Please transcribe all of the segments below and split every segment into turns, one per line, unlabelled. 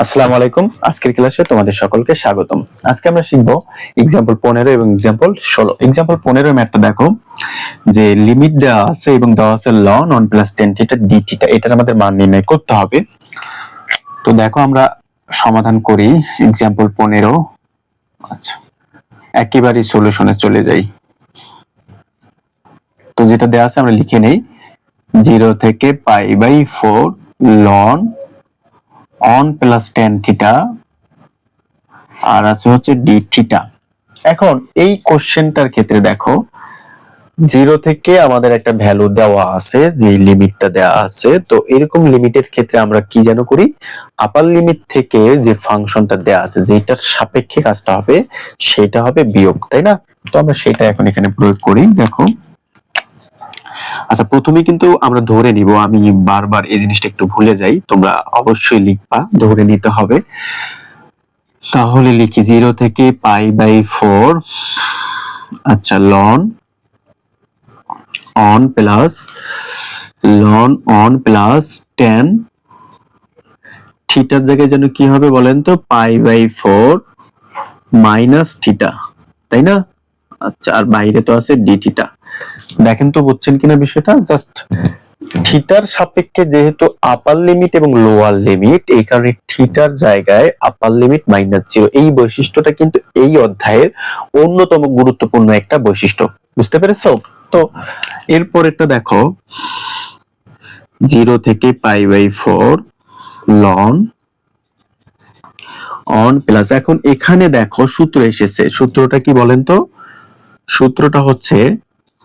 আসসালামু আলাইকুম। আজকের ক্লাসে তোমাদের সকলকে স্বাগতম। আজকে আমরা শিখবো এক্সাম্পল 15 এবং এক্সাম্পল 16। এক্সাম্পল 15 ম্যাথটা দেখো যে লিমিট দেওয়া আছে এবং দেওয়া আছে ln 1 + tan θ d θ, এটার আমাদের মান নির্ণয় করতে হবে। তো দেখো আমরা সমাধান করি এক্সাম্পল 15। আচ্ছা, একেবারে সলিউশনে চলে যাই। তো যেটা দেওয়া আছে আমরা লিখে নেই 0 থেকে π/4 ln 1 + tan θ আর আছে হচ্ছে d θ। এখন এই কোশ্চেনটার ক্ষেত্রে দেখো 0 থেকে আমাদের একটা ভ্যালু দেওয়া আছে, যে লিমিটটা দেওয়া আছে। তো এরকম লিমিটের ক্ষেত্রে আমরা কি যেন করি, আপার লিমিট থেকে যে ফাংশনটা দেওয়া আছে যেটার সাপেক্ষে কাজটা হবে সেটা হবে বিয়োগ, তাই না? তো আমরা সেটা এখন এখানে প্রয়োগ করি। দেখো আচ্ছা, প্রথমে কিন্তু আমরা ধরে নিব, আমি বারবার এই জিনিসটা একটু ভুলে যাই, তোমরা অবশ্যই লিখবা, ধরে নিতে হবে। তাহলে লিখি 0 থেকে π/4 আচ্ছা ln 1 + tan থিটার জায়গায় যেন কি হবে বলেন তো, π/4 - θ, তাই না? আচ্ছা, আর বাইরে তো আছে d θ। দেখেন তো বুঝছেন কিনা বিষয়টা। জাস্ট থিটার সাপেক্ষে যেহেতু আপার লিমিট এবং লোয়ার লিমিট, এই কারণে থিটার জায়গায় আপার লিমিট -0। এই বৈশিষ্ট্যটা কিন্তু এই অধ্যায়ের অন্যতম গুরুত্বপূর্ণ একটা বৈশিষ্ট্য, বুঝতে পেরেছো? তো এরপরেরটা দেখো 0 থেকে π/4 ln 1 প্লাস, এখন এখানে দেখো সূত্র এসেছে, সূত্রটা কি বলেন তো? সূত্রটা হচ্ছে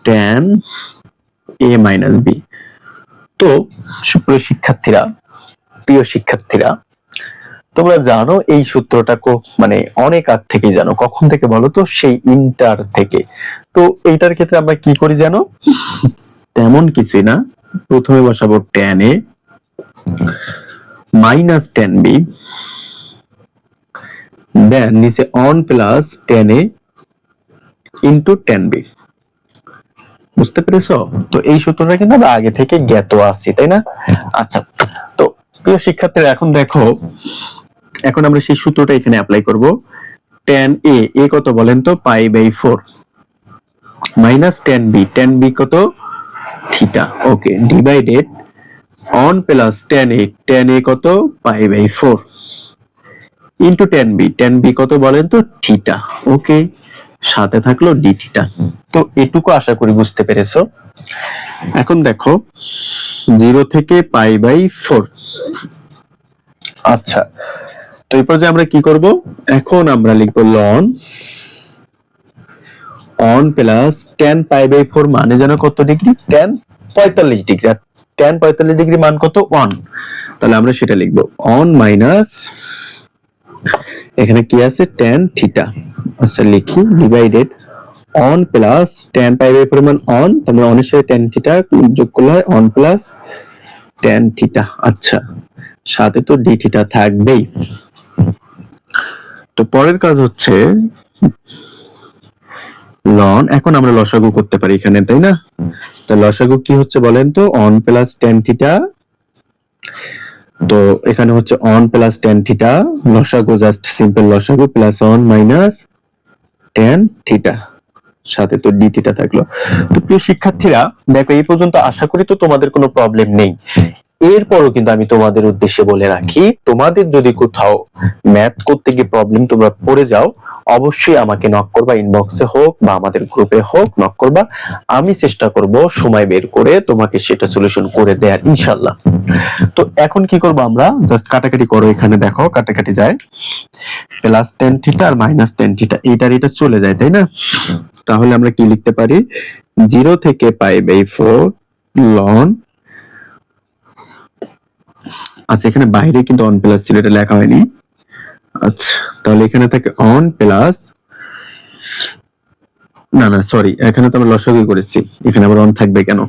tan a - b। তো সুপ্রিয় শিক্ষার্থীরা, প্রিয় শিক্ষার্থীরা, তোমরা জানো এই সূত্রটা মানে অনেক আগ থেকে জানো। কখন থেকে বলো তো? সেই ইন্টার থেকে। তো এইটার ক্ষেত্রে আমরা কি করি জানো? তেমন কিছুই না, প্রথমে বসাবো tan a - tan b, দেন নিচে 1 + tan a into tan b। বুঝতে পেরেছো? তো এই সূত্রটা কিন্তু আমরা আগে থেকে জ্ঞাত আছি, তাই না? আচ্ছা, তো প্রিয় শিক্ষার্থীরা এখন দেখো, এখন আমরা সেই সূত্রটা এখানে অ্যাপ্লাই করব। tan a কত বলেন তো? π/4 tan b কত? θ। ওকে, ডিভাইডেড 1 + tan a কত? π/4 ইনটু tan b কত বলেন তো? θ। ওকে, সাথে থাকলো d θ। তো এটুকু আশা করি বুঝতে পেরেছো। এখন দেখো 0 থেকে π/4। আচ্ছা, তো এই পর্যায়ে আমরা কি করব? এখন আমরা লিখব ln 1 + tan π/4 মানে যেন কত degree? tan 45 degree. tan 45 degree মান কত? 1। তাহলে আমরা সেটা লিখব 1 মাইনাস, এখানে কি আছে? tan θ। আচ্ছা লিখি, ডিভাইডেড 1 + tan π/4 মান 1, তাহলে 1 এর সাথে tan θ যোগ করলে হয় 1 + tan θ। আচ্ছা, সাথে তো d θ থাকবেই। তো পরের কাজ হচ্ছে ln, এখন আমরা লসাগু করতে পারি এখানে, তাই না? তো লসাগু কি হচ্ছে বলেন তো? 1 + tan θ। তো এখানে হচ্ছে 1 + tan θ, লসাগু জাস্ট সিম্পল লসাগু, +1 - tan θ, সাথে তো d θ থাকলো। তো প্রিয় শিক্ষার্থীরা দেখো, এই পর্যন্ত আশা করি তো তোমাদের কোনো প্রবলেম নেই। এরপরও কিন্তু আমি তোমাদের উদ্দেশ্যে বলে রাখি, তোমাদের যদি কোথাও ম্যাথ করতে গিয়ে প্রবলেম তোমরা পড়ে যাও, অবশ্যই আমাকে নক করবা, ইনবক্সে হোক বা আমাদের গ্রুপে হোক নক করবা। আমি চেষ্টা করব সময় বের করে তোমাকে সেটা সলিউশন করে দেয়ার, ইনশাআল্লাহ। তো এখন কি করব আমরা? জাস্ট কাটাকাটি করো, এখানে দেখো কাটাকাটি যায়, +tan θ আর -tan θ, এটা চলে যায়, তাই না? তাহলে আমরা কি লিখতে পারি? 0 থেকে π/4 ln, আচ্ছা এখানে বাইরে কিন্তু 1 প্লাস ছিল, এটা লেখা হয়নি। আচ্ছা, তাহলে এখানে থাকে 1 প্লাস, না সরি, এখানে তো আমরা লসাগু করেছি, এখানে আবার 1 থাকবে কেন?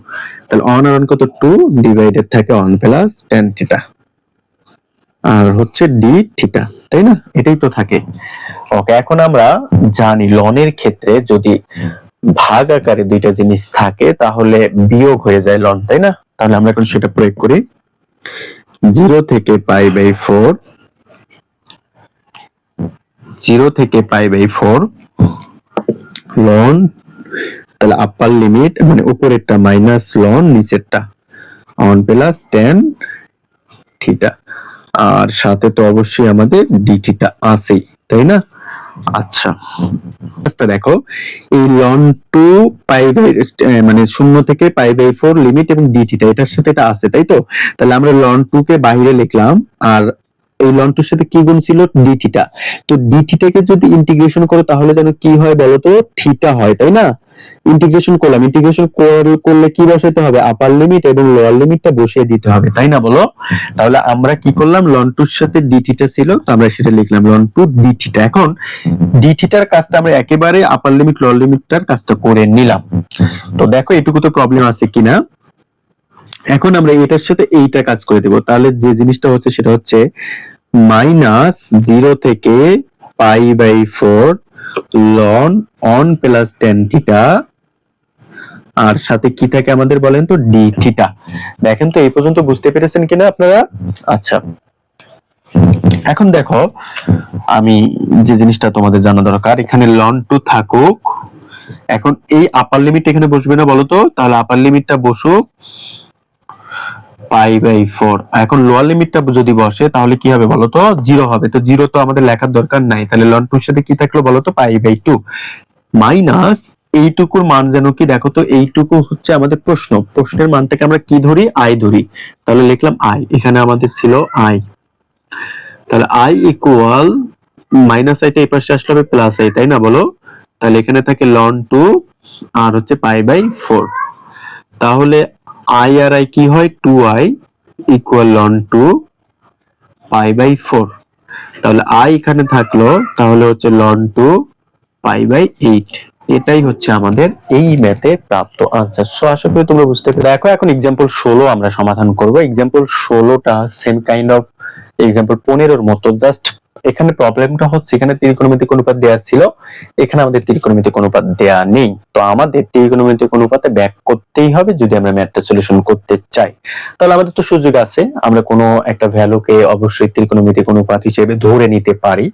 তাহলে 1 আর 1 কত? 2, ডিভাইডেড থাকে 1 + tan θ আর হচ্ছে d θ, তাই না? এটাই তো থাকে। ওকে, এখন আমরা জানি ln এর ক্ষেত্রে যদি ভাগ আকারে দুইটা জিনিস থাকে তাহলে বিয়োগ হয়ে যায় ln, তাই না? তাহলে আমরা এখন সেটা প্রয়োগ করি। 0 থেকে π/4 0 থেকে π/4 লন, তাহলে আপার লিমিট মানে উপরেরটা মাইনাস লন, নিচেরটা অন প্লাস tan থিটা, আর সাথে তো অবশ্যই আমাদের ডি থিটা আছেই, তাই না? আচ্ছা, দেখো এই লন টু মানে 0 থেকে π/4 লিমিট এবং ডি থিটা এটার সাথে এটা আছে, তাই তো? তাহলে আমরা লন 2 কে বাইরে লিখলাম, আর এই লন 2 এর সাথে কি গুণ ছিল? D theta. তো ডি থিটাকে যদি ইন্টিগ্রেশন করো তাহলে যেন কি হয় বলো তো? থিটা হয়, তাই না? ইন্টিগ্রেশন করলাম, ইন্টিগ্রেশন করলে কি বসাতে হবে? আপার লিমিট এবং লোয়ার লিমিটটা বসিয়ে দিতে হবে, তাই না বলো? তাহলে আমরা কি করলাম? লন 2 এর সাথে ডি থিটা ছিল, তো আমরা সেটা লিখলাম লন 2 ডি থিটা। এখন ডি থিটার কাজটা আমরা একেবারে আপার লিমিট লোয়ার লিমিটটার কাজটা করে নিলাম। তো দেখো এটুকু তো প্রবলেম আছে কিনা। এখন আমরা এটার সাথে এইটা কাজ করে দেব, তাহলে যে জিনিসটা হচ্ছে সেটা হচ্ছে -0 থেকে π/4 ln one plus tan theta, আর সাথে কি থাকে আমাদের বলেন তো? D theta. দেখেন তো এই পর্যন্ত বুঝতে পেরেছেন কিনা আপনারা? আচ্ছা, এখন দেখো আমি যে জিনিসটা তোমাদের জানা দরকার, এখানে লন 2 থাকুক, এখন এই আপার লিমিট এখানে বসবে না বলো তো? তাহলে আপার লিমিটটা বসুক π/4, এখন লোয়ার লিমিটটা যদি বসে তাহলে কি হবে বলো তো? 0 হবে। তো 0 তো আমাদের লেখার দরকার নাই, তাহলে লন 2 এর সাথে কি থাকলো বলো তো? π/2 মাইনাস এইটুকুর মান যেন কি দেখো তো? এইটুকু হচ্ছে আমাদের প্রশ্ন, প্রশ্নের মানটাকে আমরা কি ধরি? আই ধরি, তাহলে লিখলাম আই, এখানে আমাদের ছিল আই, তাহলে আই ইকুয়াল মাইনাস আইটা এই পাশে আসলে হবে প্লাস আই, তাই না বলো? তাহলে এখানে থাকে লন 2 আর হচ্ছে π/4, তাহলে আই আর আই কি হয়? 2i ইকুয়াল লন 2 π/4, তাহলে আই এখানে থাকলো, তাহলে হচ্ছে লন 2 π/8। এটাই হচ্ছে আমাদের এই ম্যাথে প্রাপ্ত আনসার। সো আশা করি তোমরা বুঝতে পেরেছো। দেখো এখন एग्जांपल 16 আমরা সমাধান করব। एग्जांपल 16টা সেম কাইন্ড অফ एग्जांपल 15 এর মতো, জাস্ট এখানে প্রবলেমটা হচ্ছে এখানে ত্রিকোণমিতিক অনুপাত দেয়া ছিল, এখানে আমাদের ত্রিকোণমিতিক অনুপাত দেয়া নেই। তো আমাদের ত্রিকোণমিতিক অনুপাতে ব্যাক করতেই হবে যদি আমরা ম্যাথটা সলিউশন করতে চাই। তাহলে আমাদের তো সুযোগ আছে, আমরা কোনো একটা ভ্যালুকে অবশ্যই ত্রিকোণমিতিক অনুপাত হিসেবে ধরে নিতে পারি।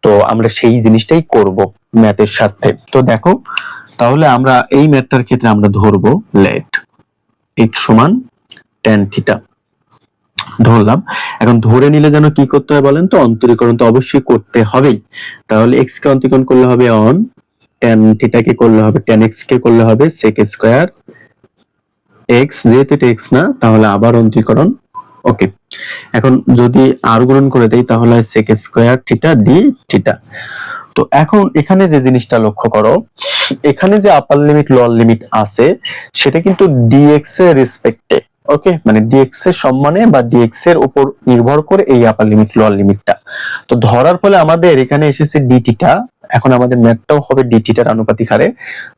তো আমরা সেই জিনিসটাই করব ম্যাথের সাথে। তো দেখো তাহলে আমরা এই ম্যাথটার ক্ষেত্রে আমরা ধরবো লেট x সমান tan থিটা ধরলাম। এখন ধরে নিলে যেন কি করতে হয় বলেন তো? অন্তরীকরণ তো অবশ্যই করতে হবেই। তাহলে x কে অন্তরীকরণ করলে হবে অন, tan থিটা কে করলে হবে tan x কে করলে হবে sec স্কয়ার x, যেহেতু এটা x না তাহলে আবার অন্তরীকরণ। ওকে, এখন যদি আর গুণন করে দেই তাহলে হয় sec square theta D theta. তো এখন এখানে যে জিনিসটা লক্ষ্য করো, এখানে যে আপার লিমিট লোয়ার লিমিট আছে সেটা কিন্তু dx এর রেসপেক্টে, ওকে, মানে dx এর সম্মানে বা dx এর উপর নির্ভর করে এই আপার লিমিট লোয়ার লিমিটটা। তো ধরার ফলে আমাদের এখানে এসেছে ডি থিটা, এখন আমাদের ম্যাথটাও হবে ডি থিটার আনুপাতিক হারে,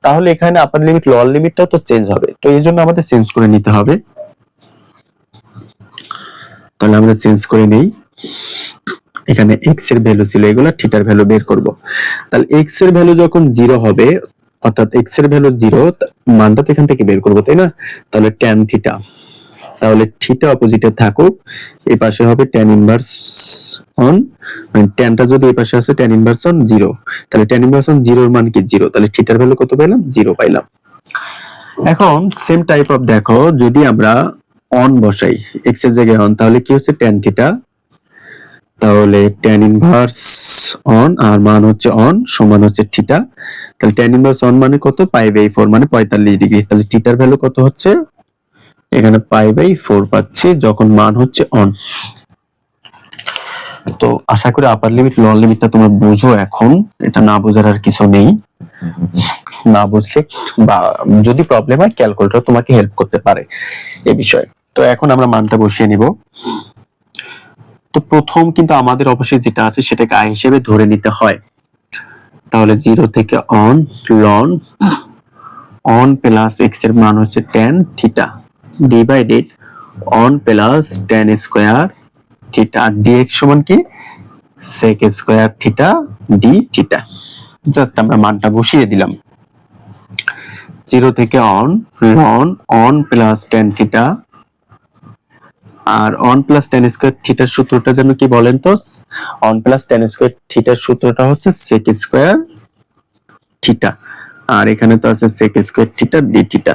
তাহলে এখানে আপার লিমিট লোয়ার লিমিটটাও তো চেঞ্জ হবে, তো এই জন্য আমাদের চেঞ্জ করে নিতে হবে। তাহলে আমরা চেঞ্জ করে নেই, এখানে x এর ভ্যালু ছিল এগুলা, থিটার ভ্যালু বের করব। তাহলে x এর ভ্যালু যখন 0 হবে, অর্থাৎ x এর ভ্যালু 0, মানটা তো এখান থেকে বের করব, তাই না? তাহলে tan থিটা, তাহলে থিটা অপোজিটে থাকুক, এই পাশে হবে tan ইনভার্স অন, মানে ট্যানটা যদি এই পাশে আসে tan ইনভার্স অন 0, তাহলে tan ইনভার্স অন 0 এর মান কি 0, তাহলে থিটার ভ্যালু কত পেলাম? 0 পাইলাম। এখন সেম টাইপ অফ দেখো, যদি আমরা অন বসাই x এর জায়গায় অন, তাহলে কি হচ্ছে? tan থিটা, তাহলে tan ইনভার্স অন আর মান হচ্ছে অন সমান হচ্ছে থিটা, তাহলে tan ইনভার্স অন মানে কত? π/4 মানে 45 ডিগ্রি, তাহলে থিটার ভ্যালু কত হচ্ছে? এখানে π/4 পাচ্ছি যখন মান হচ্ছে অন। তো আশা করি আপার লিমিট লোয়ার লিমিটটা তোমরা বুঝো এখন, এটা না বোঝার আর কিছু নেই। না বুঝলে বা যদি প্রবলেম হয় ক্যালকুলেটর তোমাকে হেল্প করতে পারে এই বিষয়ে। তো এখন আমরা মানটা বসিয়ে নিব। তো প্রথম কিন্তু আমাদের অবশ্যই যেটা আছে সেটাকে আই হিসেবে ধরে নিতে হয়। তাহলে 0 থেকে on loan one plus x এর মান হচ্ছে tan theta divided one plus tan square theta, dx সমান কি? sec square theta D theta. Just আমরা মানটা বসিয়ে দিলাম। 0 থেকে on loan one plus tan theta আর অন প্লাস টেন স্কোয়ার থিটার সূত্রটা যেন কি বলেন তো? অন প্লাস টেন স্কোয়ার থিটার সূত্রটা হচ্ছে সেক স্কোয়ার থিটা, আর এখানে তো আছে sec square theta D theta.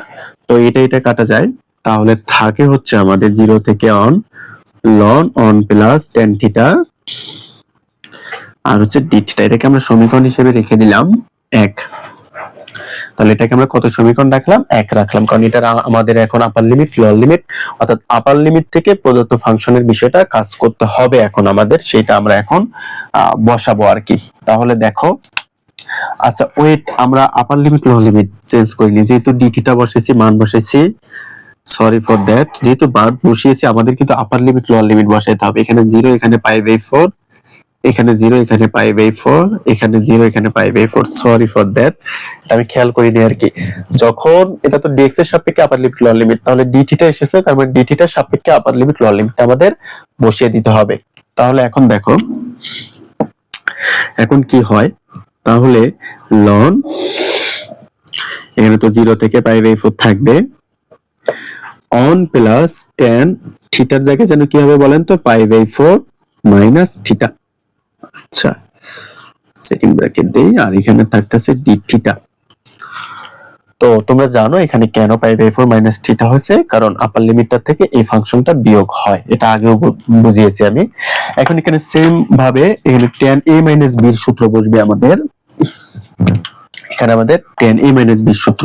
তো এটা কাটা যায়, তাহলে থাকে হচ্ছে আমাদের 0 থেকে on loan one plus tan theta আর হচ্ছে ডি থিটা। এটাকে আমরা সমীকরণ হিসেবে রেখে দিলাম 1। তাহলে এটাকে আমরা কত সমীকরণ রাখলাম? 1 রাখলাম, কারণ এটা আমাদের এখন আপার লিমিট লোয়ার লিমিট, অর্থাৎ আপার লিমিট থেকে প্রদত্ত ফাংশনের বিষয়টা কাজ করতে হবে এখন আমাদের, সেটা আমরা এখন বসাবো আর কি। তাহলে দেখো, আচ্ছা ওয়েট, আমরা আপার লিমিট লোয়ার লিমিট চেঞ্জ করিনি, যেহেতু ডি থিটা বসেছি, মান বসেছি, সরি ফর দ্যাট, যেহেতু মান বসিয়েছি আমাদের কিন্তু আপার লিমিট লোয়ার লিমিট বসাইতে হবে। এখানে 0, এখানে π/4, এখানে 0, এখানে π/4, এখানে 0, এখানে π/4, সরি ফর দ্যাট, আমি খেয়াল করিনি আর কি। যখন এটা তো dx এর সাপেক্ষে আপার লিমিট লোয়ার লিমিট, তাহলে d থিটা এসেছে, তার মানে d থিটার সাপেক্ষে আপার লিমিট লোয়ার লিমিট আমাদের বসিয়ে দিতে হবে। তাহলে এখন দেখো এখন কি হয়, তাহলে লন, এখানে তো 0 থেকে π/4 থাকবে, অন প্লাস টেন থিটার জায়গায় যেন কি হবে বলেন তো? π/4 মাইনাস থিটা। আচ্ছা সেকেন্ড ব্র্যাকেট দেই, আর এখানে থাকতেছে ডি থিটা। তো তোমরা জানো এখানে কেন π/4 মাইনাস থিটা হয়েছে, কারণ আপার লিমিটটা থেকে এই ফাংশনটা বিয়োগ হয়, এটা আগেও বুঝিয়েছি আমি। এখন এখানে সেম ভাবে এখানে tan a মাইনাস b এর সূত্র বসবে আমাদের, এখানে আমাদের tan a মাইনাস b সূত্র।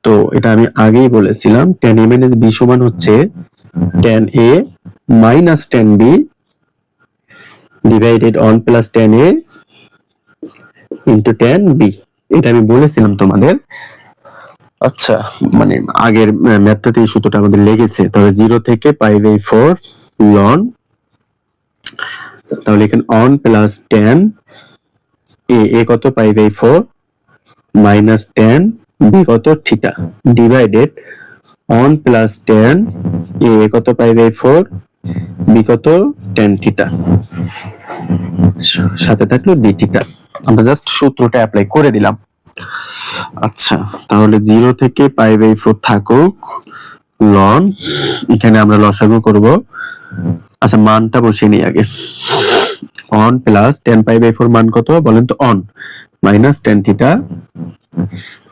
তো এটা আমি আগেই বলেছিলাম, tan a মাইনাস b সমান হচ্ছে tan a minus tan b divided one plus tan a into tan b, এটা আমি বলেছিলাম তোমাদের। আচ্ছা মানে আগের ম্যাথটাতে এই সূত্রটা আমাদের লেগেছে। তাহলে 0 থেকে π/4 লন, তাহলে এখানে অন প্লাস tan a কত π/4 মাইনাস tan b কত theta divided one plus tan a কত π/4 b কত tan থিটা, সাথে থাকলো d থিটা। আমরা জাস্ট সূত্রটা অ্যাপ্লাই করে দিলাম। আচ্ছা তাহলে 0 থেকে π/4 থাকুক লন, এখানে আমরা লসাগু করব। আচ্ছা মানটা বসিয়ে নিই আগে, অন প্লাস tan π/4 মান কত বলেন তো? On minus tan theta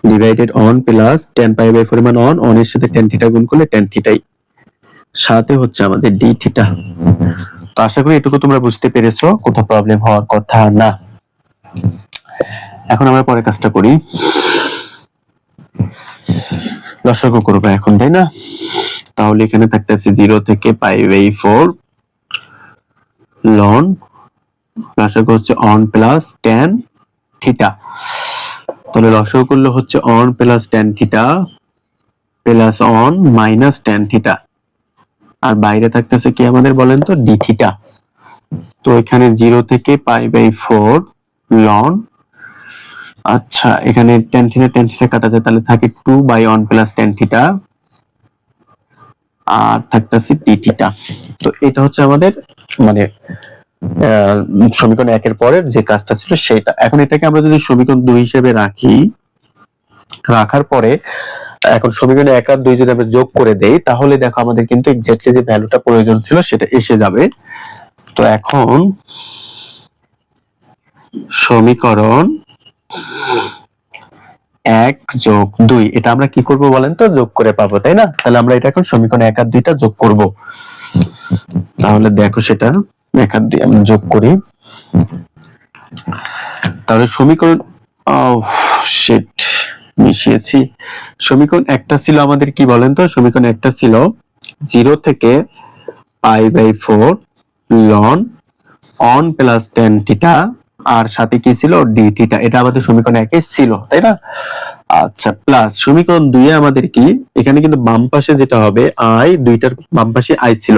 divided one plus tan π/4 মান অন, অনের সাথে tan থিটা গুণ করলে tan থিটাই, সাথে হচ্ছে আমাদের d থিটা। তো আশা করি এটুকু তোমরা বুঝতে পেরেছো, কোথাও প্রবলেম হওয়ার কথা না। এখন আমরা পরের কাজটা করি, লসাগু করবো এখন, তাই না? তাহলে এখানে থাকতেছে 0 থেকে π/4 লন, লসাগু হচ্ছে অন প্লাস tan থিটা। তাহলে লসাগু করলে হচ্ছে one plus tan theta plus one minus tan theta, আর বাইরে থাকতেছে কি আমাদের বলেন তো? d theta. তো এখানে 0 থেকে π/4 লন, আচ্ছা এখানে tan থিটা কাটা যায়, তাহলে থাকে 2/1 প্লাস tan থিটা আর থাকতেছে d থিটা। তো এটা হচ্ছে আমাদের মানে সমীকরণ 1 এর পরের যে কাজটা ছিল সেটা। এখন এটাকে আমরা যদি সমীকরণ 2 হিসেবে রাখি, রাখার পরে এখন সমীকরণে 1 আর 2 যদি আমরা যোগ করে দেই, তাহলে দেখো আমাদের কিন্তু এক্স্যাক্টলি যে ভ্যালুটা প্রয়োজন ছিল সেটা এসে যাবে। তো এখন সমীকরণ 1 যোগ 2 এটা আমরা কি করব বলেন তো? যোগ করে পাবো, তাই না? তাহলে আমরা এটা এখন সমীকরণ 1 আর 2টা যোগ করব। তাহলে দেখো সেটা 1 আর 2 আমরা যোগ করি। তাহলে সমীকরণ শিট মিশিয়েছি। সমীকরণ একটা ছিল আমাদের কি বলেন তো? সমীকরণ একটা ছিল 0 থেকে π/4 ln one plus tan theta আর সাথে কি ছিল? d theta. এটা আমাদের সমীকরণ 1 এ ছিল, তাই না? আচ্ছা প্লাস সমীকরণ 2 এ আমাদের কি, এখানে কিন্তু বাম পাশে যেটা হবে i, দুইটার বাম পাশে i ছিল,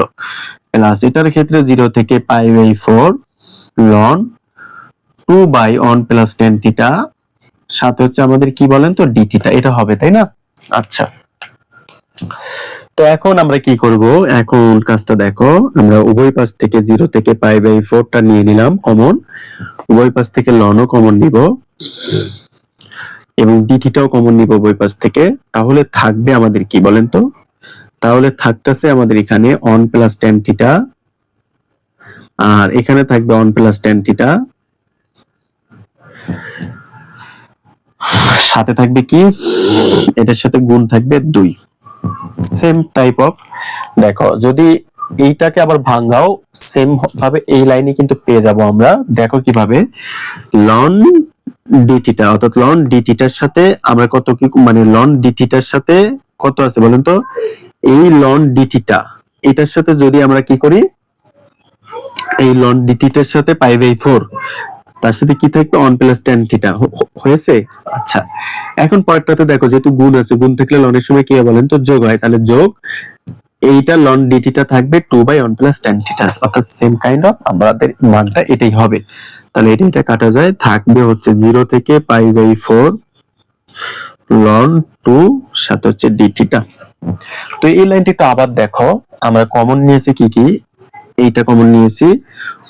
প্লাস এটার ক্ষেত্রে 0 থেকে π/4 লন 2/1 প্লাস tan থিটা, সাথে হচ্ছে আমাদের কি বলেন তো? d theta. এটা হবে, তাই না? আচ্ছা তো এখন আমরা কি করব, এখন কাজটা দেখো, আমরা উভয় পাশ থেকে 0 থেকে π/4 টা নিয়ে নিলাম কমন, উভয় পাশ থেকে লনও কমন নিব এবং d থিটাও কমন নিব উভয় পাশ থেকে। তাহলে থাকবে আমাদের কি বলেন তো? তাহলে থাকতেছে আমাদের এখানে অন প্লাস টেন থিটা, আর এখানে থাকবে অন প্লাস টেন থিটা, সাথে থাকবে কি, এটার সাথে গুণ থাকবে 2। সেম টাইপ অফ, দেখো যদি এইটাকে আবার ভাঙাও সেম ভাবে এই লাইনে কিন্তু পেয়ে যাব আমরা। দেখো কিভাবে, লন ডি থিটা অর্থাৎ লন ডি থিটার সাথে আমরা কত কি মানে লন ডি থিটার সাথে কত আছে বলেন তো, এই লন ডি থিটা এটার সাথে যদি আমরা কি করি, এই লন ডি থিটার সাথে পাই বাই 4, তার সাথে কি থাকবে অন প্লাস টেন থিটা হয়েছে। আচ্ছা এখন পরেরটাতে দেখো যেহেতু গুণ আছে, গুণ থাকলে লনের সময় কি হয় বলেন তো, যোগ হয়, তাহলে যোগ এইটা লন ডি থিটা থাকবে 2/1 প্লাস টেন থিটা, অর্থাৎ সেম কাইন্ড অফ আমাদের মানটা এটাই হবে। তাহলে এটা কাটা যায়, থাকবে হচ্ছে 0 থেকে π/4 লন 2 সাথে হচ্ছে ডি থিটা। তো এই লাইনটা একটু আবার দেখো, আমরা কমন নিয়েছি কি কি, এইটা কমন নিয়েছি,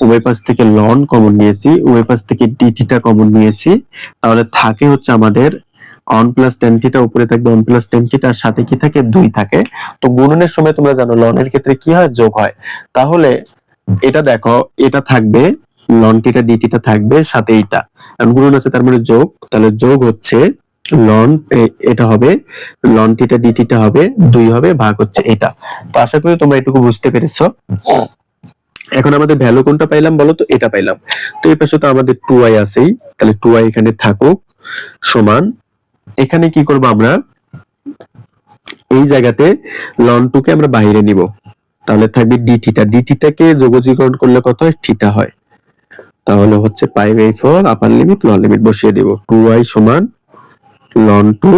উভয় পাশ থেকে লন কমন নিয়েছি, উভয় পাশ থেকে ডি থিটা কমন নিয়েছি, তাহলে থাকে হচ্ছে আমাদের অন প্লাস টেন থিটা, উপরে থাকবে অন প্লাস টেন থিটা, আর সাথে কি থাকে 2 থাকে। তো গুণনের সময় তোমরা জানো লনের ক্ষেত্রে কি হয়, যোগ হয়। তাহলে এটা দেখো, এটা থাকবে লন থিটা ডি থিটা থাকবে, সাথে এইটা কারণ গুণন আছে তার মানে যোগ, তাহলে যোগ হচ্ছে লন, এটা হবে লন থিটা ডি থিটা হবে 2 হবে, ভাগ হচ্ছে এটা। তো আশা করি তোমরা এটুকু বুঝতে পেরেছো। এখন আমাদের ভ্যালু কোনটা পাইলাম বলো তো, এটা পাইলাম। তো এই পাশে তো আমাদের 2i আছেই, তাহলে 2i এখানে থাকুক, সমান এখানে কি করব আমরা, এই জায়গাতে লন 2 কে আমরা বাইরে নিব, তাহলে থাকবে ডি থিটা, ডি থিটাকে যোগজীকরণ করলে কত হয়, থিটা হয়। তাহলে হচ্ছে π/4 আপার লিমিট লন লিমিট বসিয়ে দেব, 2i সমান লন 2,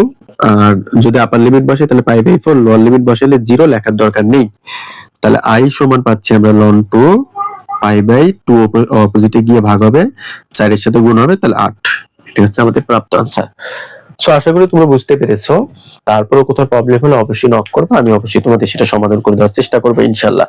আর যদি আপার লিমিট বসে তাহলে π/4, লন লিমিট বসালে 0 লেখার দরকার নেই। তাহলে i সমান পাচ্ছি আমরা লন 2, π/2 অপোজিটে গিয়ে ভাগ হবে, 4 এর সাথে গুণ হবে, তাহলে 8। এটা হচ্ছে আমাদের প্রাপ্ত আনসার। সো আশা করি তোমরা বুঝতে পেরেছো। তারপরে কোথাও প্রবলেম হলে অবশ্যই নক করবে, আমি অবশ্যই তোমাদের সেটা সমাধান করে দেওয়ার চেষ্টা করবো ইনশাল্লাহ।